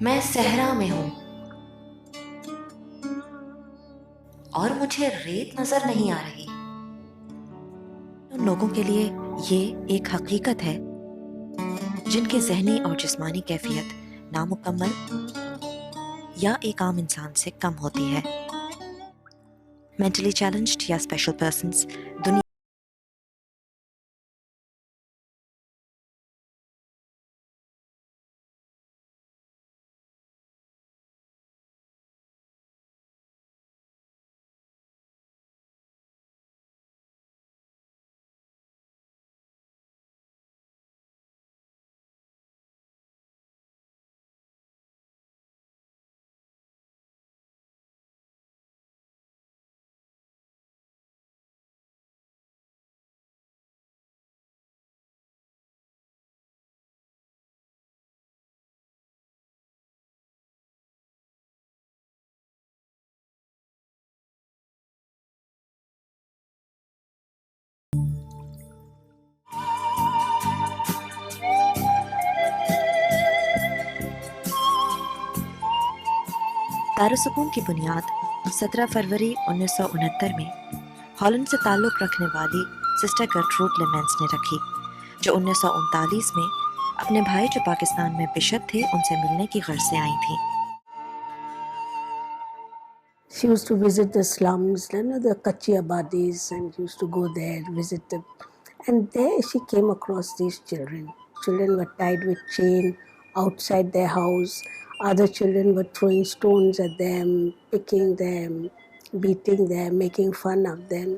मैं सहरा में हूँ और मुझे रेत नजर नहीं आ रही। उन लोगों के लिए ये एक हकीकत है जिनकी जहनी और जिस्मानी कैफियत नामुकम्मल या एक आम इंसान से कम होती है। मेंटली चैलेंज्ड या स्पेशल पर्सन्स दुनिया दारुसकून की बुनियाद 17 फरवरी 1969 में हॉलैंड से ताल्लुक़ रखने वाली सिस्टर गर्ट्रूड लेमेंस ने रखी, जो 1939 में अपने भाई जो पाकिस्तान में बिशप थे उनसे मिलने की गर्ज से आई थीं। She used to visit the slums, the Kachi Abadis, and used to go there, visit them. And there she came across these children. Children were tied with chain outside their house. Other children were throwing stones at them, picking them, beating them, making fun of them.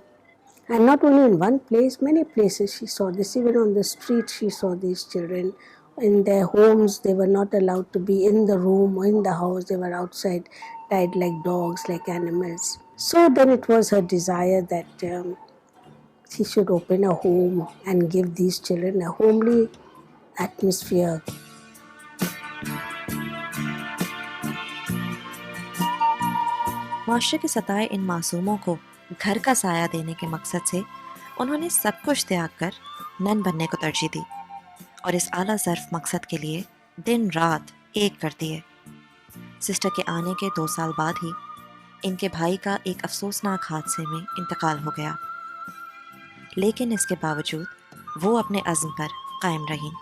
And not only in one place, many places she saw this. Even on the street, she saw these children. In their homes, they were not allowed to be in the room or in the house. They were outside, tied like dogs, like animals. So then it was her desire that she should open a home and give these children a homely atmosphere. माशरे के सताए इन मासूमों को घर का साया देने के मकसद से उन्होंने सब कुछ त्याग कर नन बनने को तरजीह दी और इस आला ज़र्फ मकसद के लिए दिन रात एक कर दिए। सिस्टर के आने के 2 साल बाद ही इनके भाई का एक अफसोसनाक हादसे में इंतकाल हो गया, लेकिन इसके बावजूद वो अपने अज़्म पर कायम रहीं।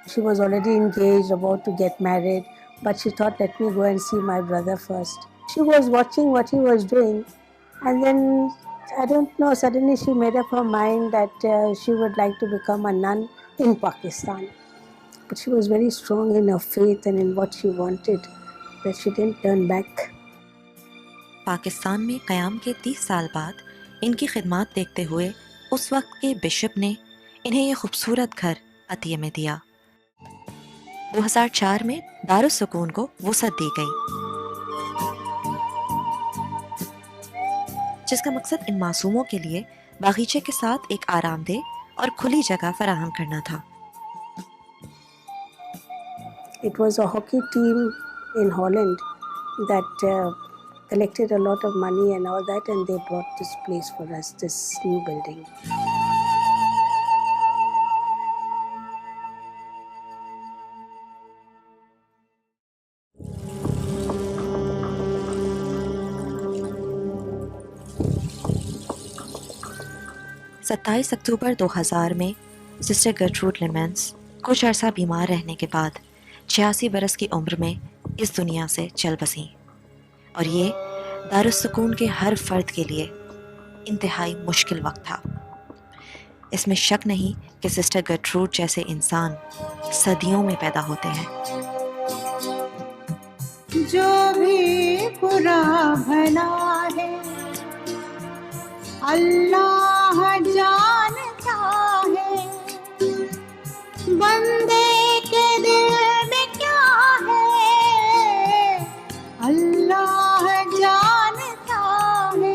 She was already engaged, about to get married, but she thought, let me go and see my brother first. She was watching what he was doing, and then, I don't know, suddenly she made up her mind that she would like to become a nun in Pakistan. But she was very strong in her faith and in what she wanted, that she didn't turn back. Pakistan में क़याम के 30 साल बाद इनकी खिदमत देखते हुए उस वक्त के बिशप ने इन्हें ये खूबसूरत घर अतिये में दिया। 2004 में दारुस्सकून को वुसअत दी गई, जिसका मकसद इन मासूमों के लिए बागीचे के साथ एक आरामदेह और खुली जगह फराहम करना था। It was a hockey team in Holland that collected a lot of money and all that, and they bought this place for us, this new building. सत्ताईस अक्टूबर 2000 में सिस्टर गर्ट्रूड लेमेंस कुछ अरसा बीमार रहने के बाद 86 बरस की उम्र में इस दुनिया से चल बसीं, और ये दारुस्सकून के हर फर्द के लिए इंतहाई मुश्किल वक्त था। इसमें शक नहीं कि सिस्टर गर्ट्रूड जैसे इंसान सदियों में पैदा होते हैं। जो भी बुरा भला है अल्लाह जानता है, बंदे के दिल में क्या है अल्लाह जानता है।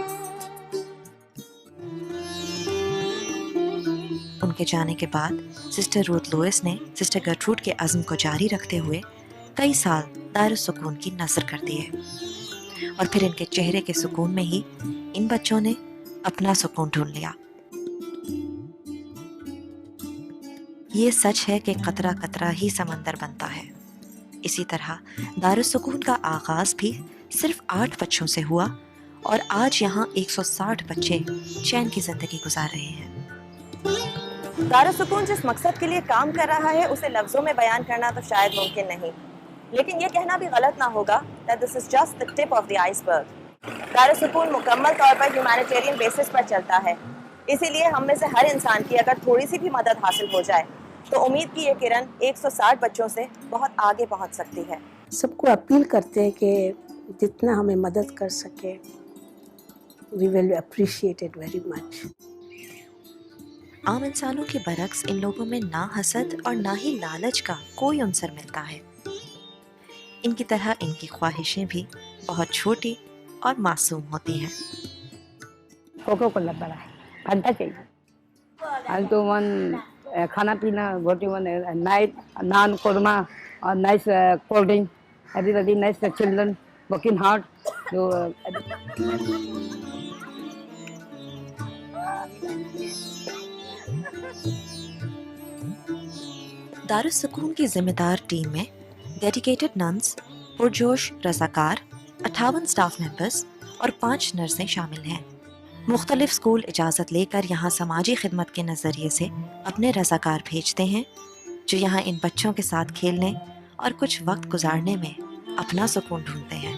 उनके जाने के बाद सिस्टर रूथ लुइस ने सिस्टर गर्ट्रूड के अज़्म को जारी रखते हुए कई साल दारुस्सकून की नज़र कर दिए, और फिर इनके चेहरे के सुकून में ही इन बच्चों ने अपना सुकून ढूंढ लिया। ये सच है कि कतरा कतरा ही समंदर बनता है। इसी तरह दारुस्सूकून का आगाज भी सिर्फ 8 बच्चों से हुआ और आज यहाँ 160 बच्चे चैन की जिंदगी गुजार रहे हैं। दारुस्सूकून जिस मकसद के लिए काम कर रहा है उसे लफ्जों में बयान करना तो शायद मुमकिन नहीं, लेकिन ये कहना भी गलत ना होगा that this is just the tip of the iceberg। दारुस्सूकून मुकम्मल तौर पर ह्यूमैनिटेरियन बेसिस पर चलता है, इसीलिए हम में से हर इंसान की अगर थोड़ी सी भी मदद हासिल हो जाए तो उम्मीद की ये किरण 160 बच्चों से बहुत आगे पहुंच सकती है। सबको अपील करते हैं कि जितना हमें मदद कर सके, we will appreciate it very much। आम इंसानों के बरक्स इन लोगों में ना हसद और ना ही लालच का कोई अंसर मिलता है। इनकी तरह इनकी ख्वाहिशें भी बहुत छोटी और मासूम होती हैं। कोको कोला बड़ा है, फंटा चाहिए। आज तो वन खाना पीना रोटी वन नाइट नान कोरमा और nice cold drink, everybody nice children working hard. जो दारुस्सूकून की जिम्मेदार टीम में डेडिकेटेड नन्स, पुरजोश रज़ाकार, 58 स्टाफ मेंबर्स और 5 नर्सें शामिल हैं। मुख्तलिफ स्कूल इजाज़त लेकर यहाँ समाजी खिदमत के नज़रिए से अपने रज़ाकार भेजते हैं जो यहाँ इन बच्चों के साथ खेलने और कुछ वक्त गुजारने में अपना सुकून ढूंढते हैं।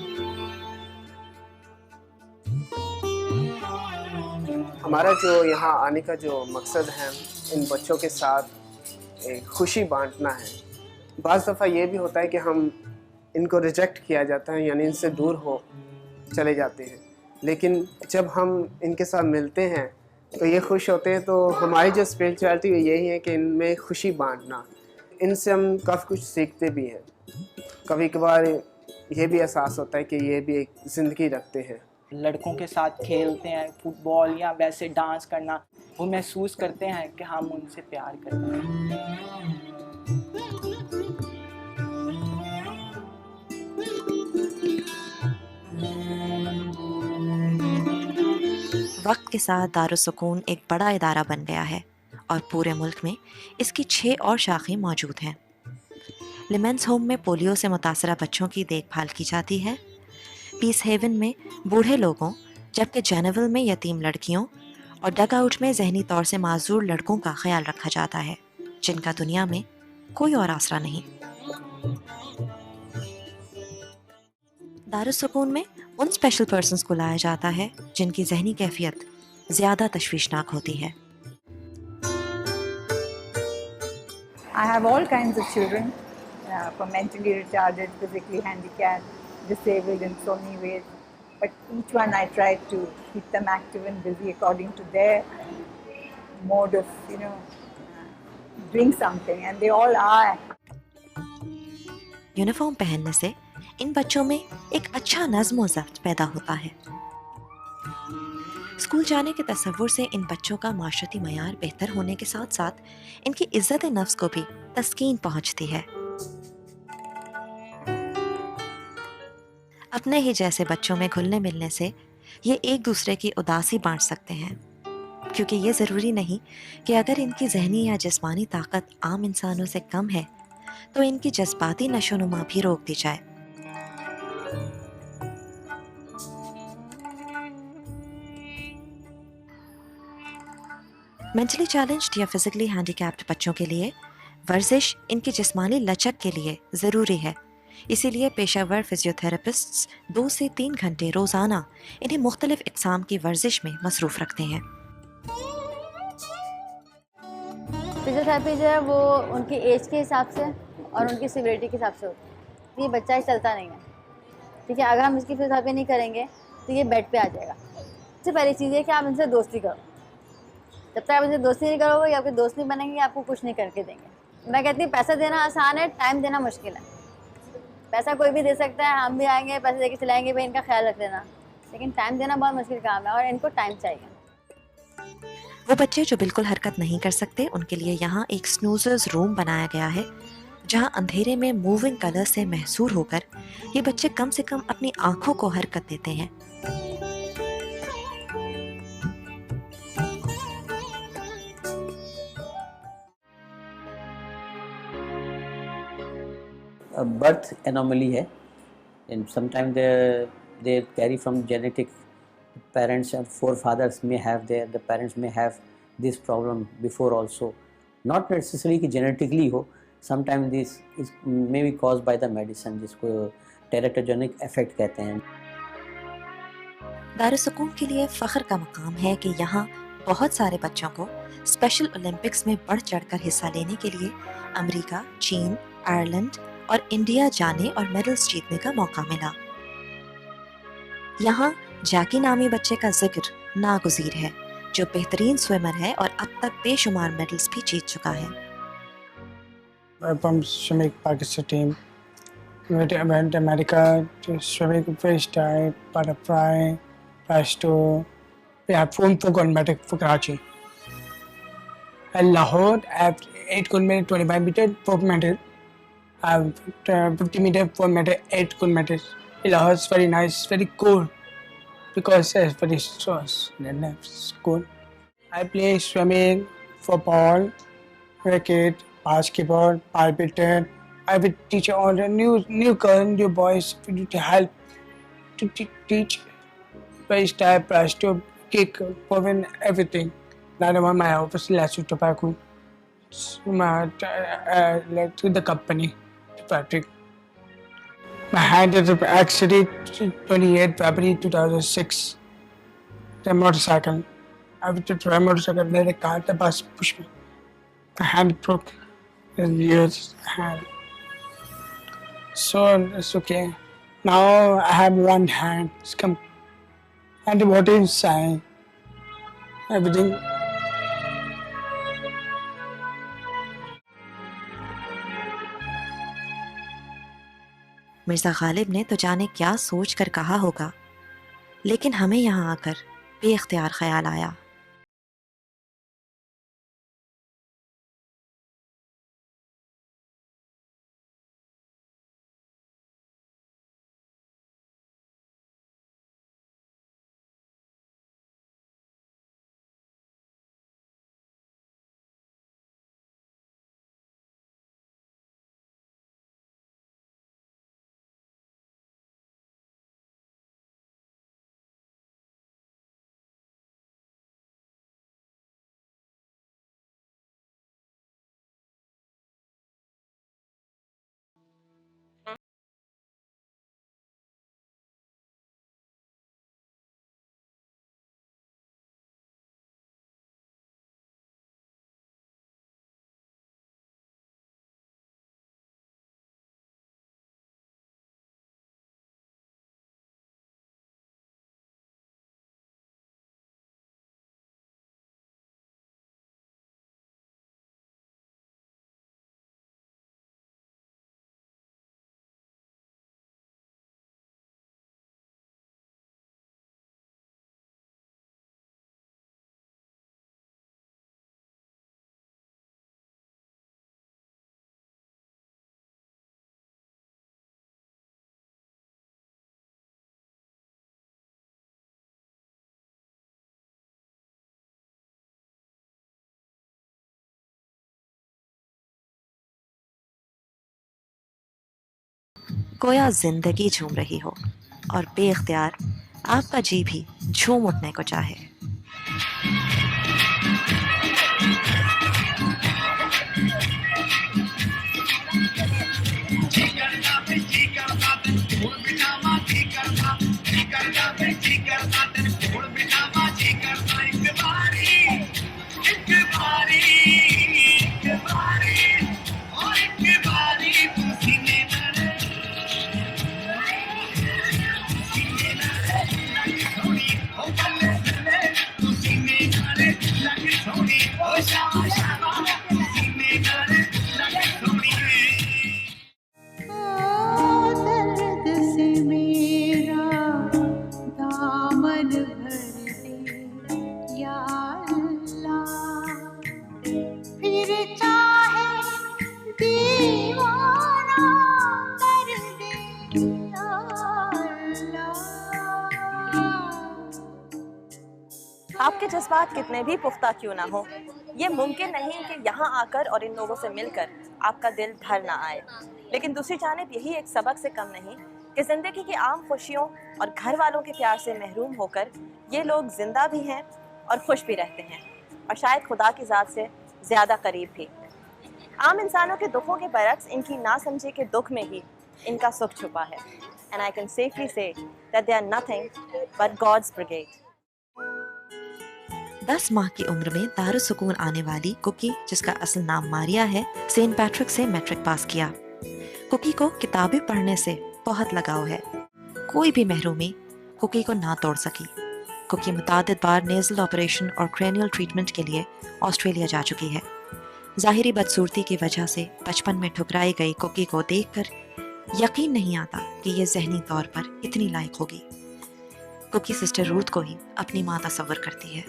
हमारा जो यहाँ आने का जो मकसद है इन बच्चों के साथ एक खुशी बांटना है। बाज़ दफ़ा ये भी होता है कि हम इनको रिजेक्ट किया जाता है, यानी इनसे दूर हो चले जाते हैं, लेकिन जब हम इनके साथ मिलते हैं तो ये खुश होते हैं। तो हमारी जो स्पिरिचुअलिटी यही है कि इनमें खुशी बांटना। इनसे हम काफ़ी कुछ सीखते भी हैं। कभी कभार ये भी एहसास होता है कि ये भी एक ज़िंदगी रखते हैं। लड़कों के साथ खेलते हैं फुटबॉल या वैसे डांस करना, वो महसूस करते हैं कि हम उनसे प्यार करते हैं। वक्त के साथ दारुस्सूकून एक बड़ा इदारा बन गया है और पूरे मुल्क में इसकी 6 और शाखें मौजूद हैं। लिमेंस होम में पोलियो से मुतासरा बच्चों की देखभाल की जाती है, पीस हेवन में बूढ़े लोगों, जबकि जेनेविल में यतीम लड़कियों और डगआउट में जहनी तौर से माजूर लड़कों का ख्याल रखा जाता है जिनका दुनिया में कोई और आसरा नहीं। दारुस्सूकून में उन स्पेशल पर्सन्स को लाया जाता है जिनकी जहनी कैफियत ज़्यादा तशवीशनाक होती है। I have all kinds of children, from mentally retarded, physically handicapped, disabled in so many ways. But each one I try to keep them active and busy according to their mode of, doing something, and they all are. Uniform पहनने से इन बच्चों में एक अच्छा नज़्म व ज़ब्त पैदा होता है। स्कूल जाने के तसव्वुर से इन बच्चों का माशरती मयार बेहतर होने के साथ साथ इनकी इज्जत नफ्स को भी तस्कीन पहुंचती है। अपने ही जैसे बच्चों में घुलने मिलने से ये एक दूसरे की उदासी बांट सकते हैं, क्योंकि ये ज़रूरी नहीं कि अगर इनकी जहनी या जिस्मानी ताकत आम इंसानों से कम है तो इनकी जज्बाती नशोनुमा भी रोक दी जाए। मेंटली चैलेंज्ड या फिजिकली हैंडीकैप्ड बच्चों के लिए वर्जिश इनकी जिस्मानी लचक के लिए ज़रूरी है, इसीलिए पेशावर फिजियोथेरेपिस्ट्स 2 से 3 घंटे रोज़ाना इन्हें मुख्तलिफ इक़साम की वर्जिश में मसरूफ़ रखते हैं। फिजियोथेरेपी जो है वो उनकी एज के हिसाब से और उनकी सिवियरिटी के हिसाब से होती है। ये बच्चा ही चलता नहीं है, ठीक है, अगर हम इसकी फिजियोथेरेपी नहीं करेंगे तो ये बेड पे आ जाएगा। सबसे पहली चीज़ है कि आप इनसे दोस्ती करो। जब तक आप इनसे दोस्ती नहीं करोगे या आपके दोस्त नहीं बनेंगे, आपको कुछ नहीं करके देंगे। मैं कहती हूँ पैसा देना आसान है, टाइम देना मुश्किल है। पैसा कोई भी दे सकता है, हम भी आएंगे पैसे दे के चलाएँगे, भाई इनका ख्याल रख देना, लेकिन टाइम देना बहुत मुश्किल काम है और इनको टाइम चाहिए। वो बच्चे जो बिल्कुल हरकत नहीं कर सकते, उनके लिए यहाँ एक स्नूजर्स रूम बनाया गया है, जहाँ अंधेरे में मूविंग कलर से महसूर होकर ये बच्चे कम से कम अपनी आंखों को हरकत देते हैं। बर्थ एनोमली है, and sometimes they carry from genetic. Parents and forefathers may have the parents may have this problem before also, not necessarily कि genetically हो, sometimes this is may be caused by the medicine, जिसको teratogenic effect कहते हैं. दारुसकून के लिए फ़ख्र का मकाम है कि यहाँ बहुत सारे बच्चों को स्पेशल ओलंपिक्स में बढ़ चढ़कर हिस्सा लेने के लिए अमेरिका, चीन, आयरलैंड और इंडिया जाने और मेडल्स जीतने का मौका मिला। यहाँ जैकी नामी बच्चे का जिक्र नागुज़ीर है, जो बेहतरीन स्विमर है और अब तक बेशुमार मेडल्स भी जीत चुका है। From swimming Pakistan team, went to America to swimming freestyle, butterfly, breaststroke. We have 4 gold medals for Karachi. And Lahore, I have 8 gold medals, 25 meter, 4 medals. I have 50 meter, 4 medals, 8 gold medals. Lahore is very nice, very cool because it's very strong and it's cool. I play swimming, football, cricket, basketball, badminton. I will teach all the new girls, new boys to help to teach freestyle, breaststroke, kick, moving, everything. None of my office lets you tobacco. To the company, to Patrick. My hand is accident 28 February 2006. The motorcycle. I was to try motorcycle, then the car, the bus pushed me. My hand broke. And years hand. So it's okay. Now I have one hand. It's come. And what inside? Everything. Mirza Ghalib ने तो जाने क्या सोच कर कहा होगा, लेकिन हमें यहाँ आकर बेख्तियार ख्याल आया। गोया जिंदगी झूम रही हो और बेख्तियार आपका जी भी झूम उठने को चाहे। दर्द से मेरा दामन भर दे या अल्लाह, फिर चाहे दीवाना कर दे या अल्लाह। आपके जज्बात कितने भी पुख्ता क्यों ना हो, ये मुमकिन नहीं कि यहाँ आकर और इन लोगों से मिलकर आपका दिल भर ना आए, लेकिन दूसरी जानिब यही एक सबक से कम नहीं कि ज़िंदगी की आम खुशियों और घर वालों के प्यार से महरूम होकर ये लोग जिंदा भी हैं और खुश भी रहते हैं, और शायद खुदा की ज़ात से ज़्यादा करीब भी। आम इंसानों के दुखों के बरक्स इनकी नासमझी के दुख में ही इनका सुख छुपा है। And I can safely say that they are nothing but God's brigade. 10 माह की उम्र में दारुस्सूकून आने वाली कुकी, जिसका असल नाम मारिया है, सेंट पैट्रिक से मैट्रिक पास किया। कुकी को किताबें पढ़ने से बहुत लगाव है। कोई भी महरूमी कुकी को ना तोड़ सकी। कुकी मुतादिद बार नेज़ल ऑपरेशन और क्रेनियल ट्रीटमेंट के लिए ऑस्ट्रेलिया जा चुकी है। ज़ाहिरी बदसूरती की वजह से बचपन में ठुकराई गई कुकी को देखकर यकीन नहीं आता कि ये ज़हनी तौर पर इतनी लायक होगी। कुकी सिस्टर रूथ को ही अपनी माँ तस्वर करती है।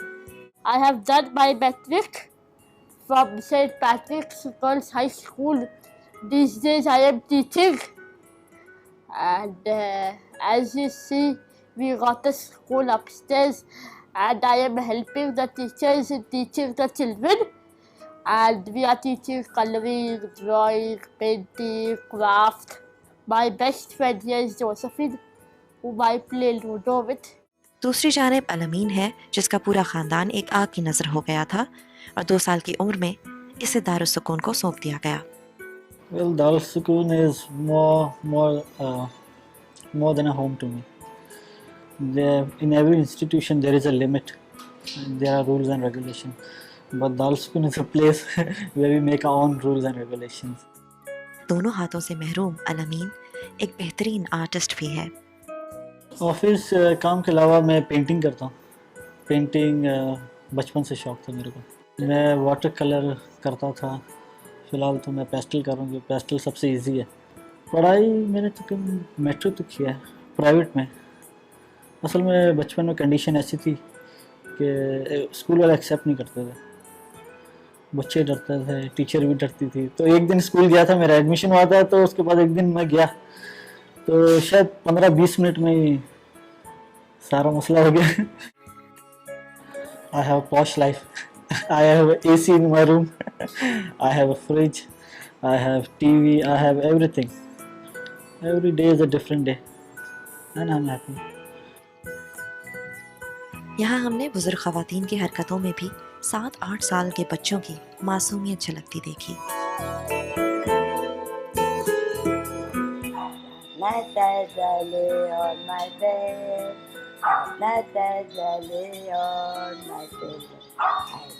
I have done my metric from St. Patrick's Girls' High School. These days I am teaching, and as you see, we got a school upstairs, and I am helping the teachers in teaching the children, and we are teaching coloring, drawing, painting, craft. My best friend here is Josephine, whom I play Ludo with. दूसरी जानिब अलमीन है, जिसका पूरा ख़ानदान एक आग की नज़र हो गया था और 2 साल की उम्र में इसे दारुस्सूकून को सौंप दिया गया। Well, Darussukoon is more than a home to me. In every institution there is a limit. There are rules and regulations. But Darussukoon is a place where we make our own rules and regulations. दोनों हाथों से महरूम अलमीन एक बेहतरीन artist भी है। Office काम के अलावा मैं पेंटिंग करता हूँ। पेंटिंग बचपन से शौक था मेरे को। मैं वाटर कलर करता था। फ़िलहाल तो मैं पेस्टल कर रहा हूँ, पेस्टल सबसे इजी है। पढ़ाई मैंने तकरीबन मेट्रिक तक किया है प्राइवेट में। असल में बचपन में कंडीशन ऐसी थी कि स्कूल वाले एक्सेप्ट नहीं करते थे, बच्चे डरते थे, टीचर भी डरती थी। तो एक दिन स्कूल गया था, मेरा एडमिशन हुआ था, तो उसके बाद एक दिन मैं गया तो शायद 15-20 मिनट में ही सारा मसला हो गया। I have a posh life. I have AC in my room. I have a fridge. I have TV. I have everything. Every day is a different day, and I'm happy. यहाँ हमने बुजुर्ग ख़वातीन की हरकतों में भी 7-8 साल के बच्चों की मासूमियत झलकती देखी। on my bed, on my pillow. I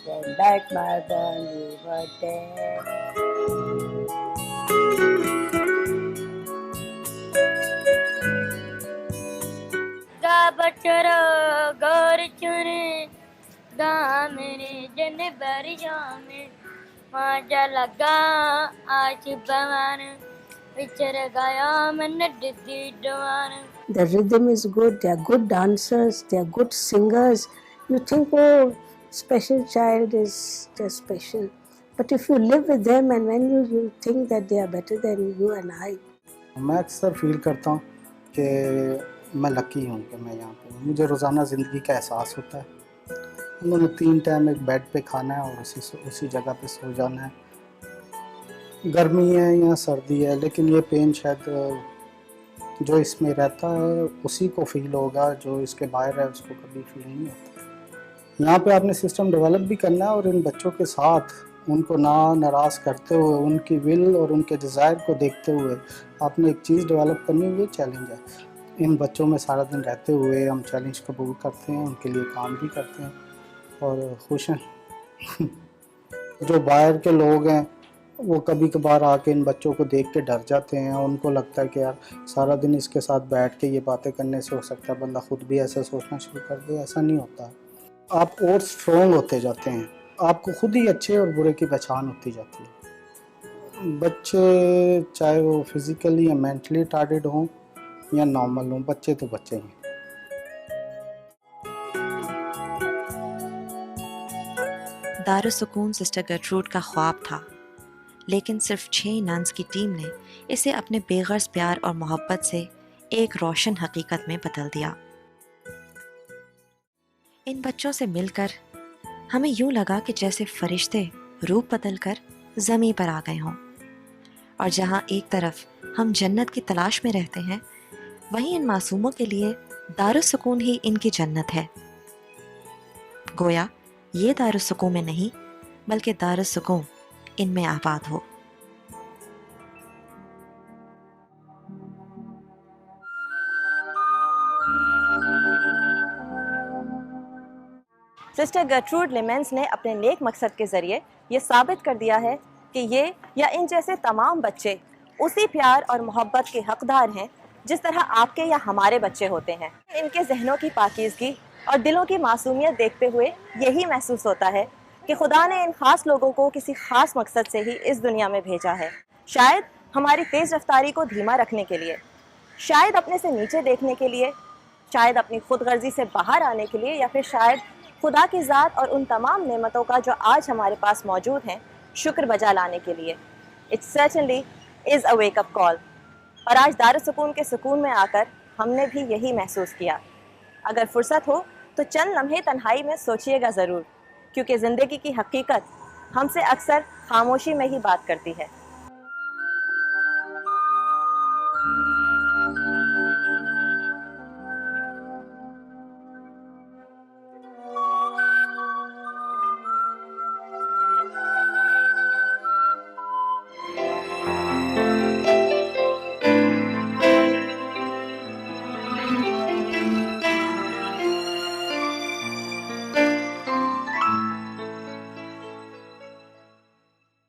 came back, my bunny was dead. गा बचरा गौर चुने दामने जन बरिया में माजा लगा आज बवान विचर गया मन डिद्दी डवान। The rhythm is good, they are good dancers, they are good singers. You think, oh, special child is just special. But if you live with them and when you think that they are better than you and I. मैं अक्सर feel करता हूँ कि मैं lucky हूँ कि मैं यहाँ पे हूँ। मुझे रोज़ाना ज़िंदगी का एहसास होता है। उन्होंने 3 टाइम एक बेड पे खाना है और उसी जगह पे सो जाना है। गर्मी है या सर्दी है, लेकिन ये पेन शायद जो इसमें रहता है उसी को फील होगा, जो इसके बाहर है उसको कभी फील नहीं होता। यहाँ पे आपने सिस्टम डेवलप भी करना है और इन बच्चों के साथ उनको ना नाराज़ करते हुए, उनकी विल और उनके डिज़ायर को देखते हुए आपने एक चीज़ डेवलप करनी, ये चैलेंज है। इन बच्चों में सारा दिन रहते हुए हम चैलेंज कबूल करते हैं, उनके लिए काम भी करते हैं और खुश हैं। जो बाहर के लोग हैं वो कभी कभार आके इन बच्चों को देख के डर जाते हैं। उनको लगता है कि यार सारा दिन इसके साथ बैठ के ये बातें करने से हो सकता है बंदा खुद भी ऐसा सोचना शुरू कर दे। ऐसा नहीं होता। आप और स्ट्रॉन्ग होते जाते हैं, आपको खुद ही अच्छे और बुरे की पहचान होती जाती है। बच्चे चाहे वो फिज़िकली या मेंटली टार्डेड हों या नॉर्मल हों, बच्चे तो बच्चे हैं। दारुस्सूकून सिस्टर गर्ट्रूड का ख्वाब था, लेकिन सिर्फ 6 नन्स की टीम ने इसे अपने बेगर्ज प्यार और मोहब्बत से एक रोशन हकीकत में बदल दिया। इन बच्चों से मिलकर हमें यूं लगा कि जैसे फरिश्ते रूप बदलकर ज़मीं पर आ गए हों, और जहां एक तरफ हम जन्नत की तलाश में रहते हैं, वहीं इन मासूमों के लिए दारुस्सुकून ही इनकी जन्नत है। गोया ये दारुस्सुकून में नहीं, बल्कि दारुस्सुकून इनमें आबाद हो। सिस्टर गर्ट्रूड लेमेंस ने अपने नेक मकसद के ज़रिए ये साबित कर दिया है कि ये या इन जैसे तमाम बच्चे उसी प्यार और मोहब्बत के हकदार हैं जिस तरह आपके या हमारे बच्चे होते हैं। इनके जहनों की पाकीज़गी और दिलों की मासूमियत देखते हुए यही महसूस होता है कि खुदा ने इन ख़ास लोगों को किसी ख़ास मकसद से ही इस दुनिया में भेजा है। शायद हमारी तेज़ रफ्तारी को धीमा रखने के लिए, शायद अपने से नीचे देखने के लिए, शायद अपनी खुदगर्जी से बाहर आने के लिए, या फिर शायद खुदा की ज़ात और उन तमाम नेमतों का जो आज हमारे पास मौजूद हैं शुक्र बजा लाने के लिए। It certainly is a wake up call. और आज दारुस्सुकून के सुकून में आकर हमने भी यही महसूस किया। अगर फुर्सत हो तो चंद लम्हे तन्हाई में सोचिएगा ज़रूर, क्योंकि ज़िंदगी की हकीकत हमसे अक्सर खामोशी में ही बात करती है।